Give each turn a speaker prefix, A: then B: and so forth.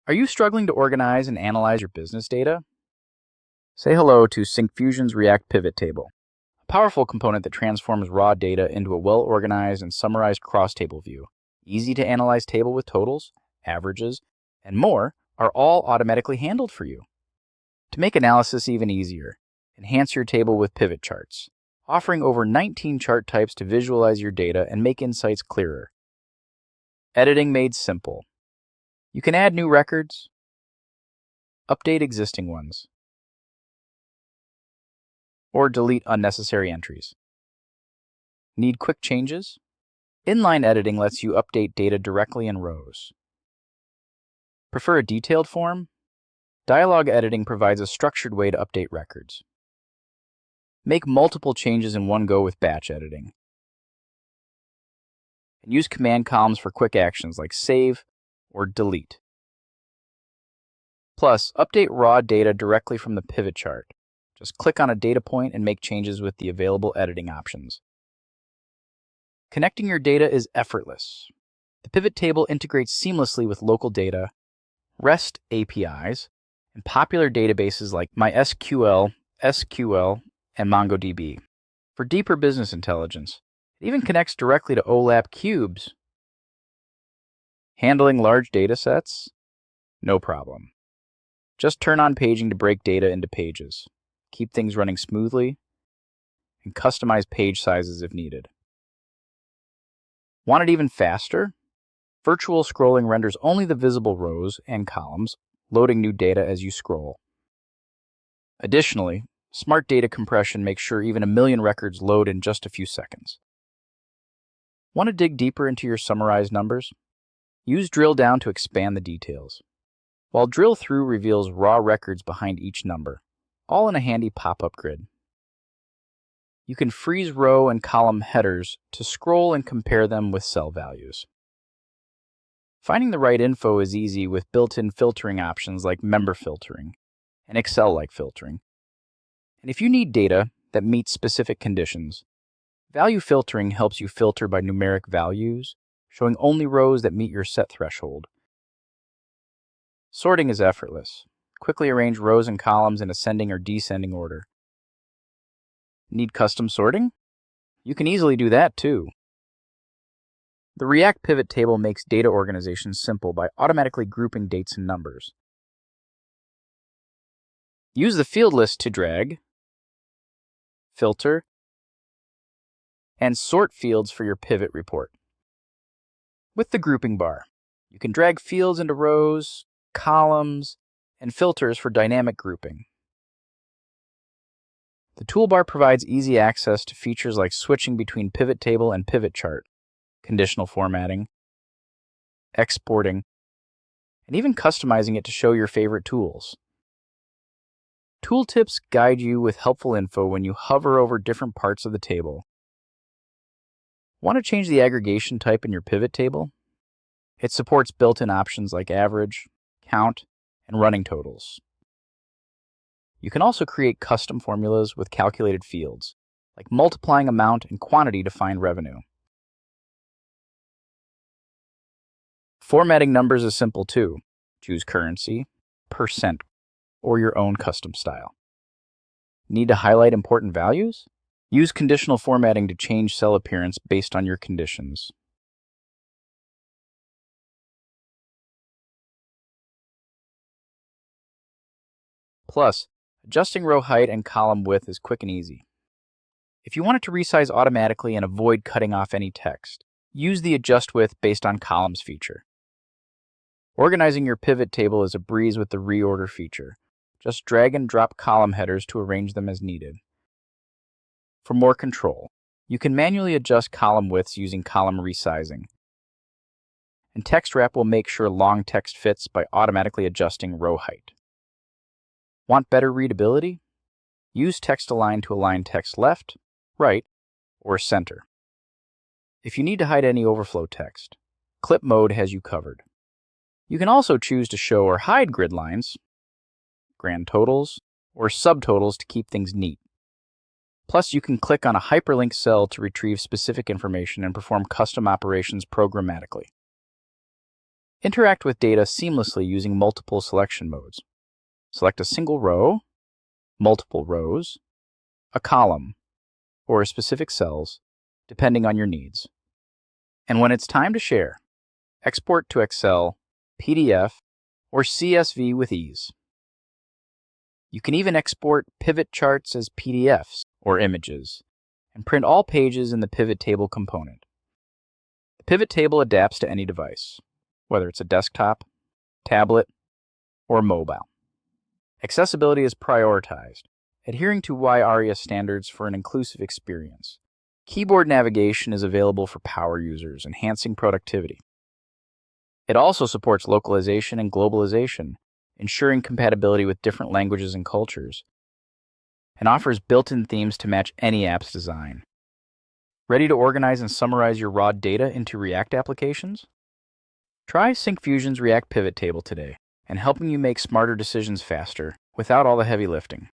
A: Are you struggling to organize and analyze your business data? Say hello to Syncfusion's React Pivot Table, a powerful component that transforms raw data into a well-organized and summarized cross-table view. Easy to analyze table with totals, averages, and more are all automatically handled for you. To make analysis even easier, enhance your table with pivot charts, offering over 19 chart types to visualize your data and make insights clearer. Editing made simple. You can add new records, update existing ones, or delete unnecessary entries. Need quick changes? Inline editing lets you update data directly in rows. Prefer a detailed form? Dialog editing provides a structured way to update records. Make multiple changes in one go with batch editing. And use command columns for quick actions like save or delete. Plus, update raw data directly from the pivot chart. Just click on a data point and make changes with the available editing options. Connecting your data is effortless. The pivot table integrates seamlessly with local data, REST APIs, and popular databases like MySQL, SQL, and MongoDB. For deeper business intelligence, it even connects directly to OLAP cubes. Handling large datasets? No problem. Just turn on paging to break data into pages, keep things running smoothly, and customize page sizes if needed. Want it even faster? Virtual scrolling renders only the visible rows and columns, loading new data as you scroll. Additionally, smart data compression makes sure even 1 million records load in just a few seconds. Want to dig deeper into your summarized numbers? Use drill down to expand the details, while drill through reveals raw records behind each number, all in a handy pop-up grid. You can freeze row and column headers to scroll and compare them with cell values. Finding the right info is easy with built-in filtering options like member filtering and Excel-like filtering. And if you need data that meets specific conditions, value filtering helps you filter by numeric values, showing only rows that meet your set threshold. Sorting is effortless. Quickly arrange rows and columns in ascending or descending order. Need custom sorting? You can easily do that too. The React Pivot Table makes data organization simple by automatically grouping dates and numbers. Use the field list to drag, filter, and sort fields for your pivot report. With the grouping bar, you can drag fields into rows, columns, and filters for dynamic grouping. The toolbar provides easy access to features like switching between pivot table and pivot chart, conditional formatting, exporting, and even customizing it to show your favorite tools. Tooltips guide you with helpful info when you hover over different parts of the table. Want to change the aggregation type in your pivot table? It supports built-in options like average, count, and running totals. You can also create custom formulas with calculated fields, like multiplying amount and quantity to find revenue. Formatting numbers is simple too. Choose currency, percent, or your own custom style. Need to highlight important values? Use conditional formatting to change cell appearance based on your conditions. Plus, adjusting row height and column width is quick and easy. If you want it to resize automatically and avoid cutting off any text, use the Adjust Width based on columns feature. Organizing your pivot table is a breeze with the Reorder feature. Just drag and drop column headers to arrange them as needed. For more control, you can manually adjust column widths using column resizing. And Text Wrap will make sure long text fits by automatically adjusting row height. Want better readability? Use Text Align to align text left, right, or center. If you need to hide any overflow text, Clip Mode has you covered. You can also choose to show or hide grid lines, grand totals, or subtotals to keep things neat. Plus, you can click on a hyperlink cell to retrieve specific information and perform custom operations programmatically. Interact with data seamlessly using multiple selection modes. Select a single row, multiple rows, a column, or specific cells, depending on your needs. And when it's time to share, export to Excel, PDF, or CSV with ease. You can even export pivot charts as PDFs or images, and print all pages in the pivot table component. The pivot table adapts to any device, whether it's a desktop, tablet, or mobile. Accessibility is prioritized, adhering to YARIA standards for an inclusive experience. Keyboard navigation is available for power users, enhancing productivity. It also supports localization and globalization, ensuring compatibility with different languages and cultures, and offers built-in themes to match any app's design. Ready to organize and summarize your raw data into React applications? Try Syncfusion's React Pivot Table today, and helping you make smarter decisions faster without all the heavy lifting.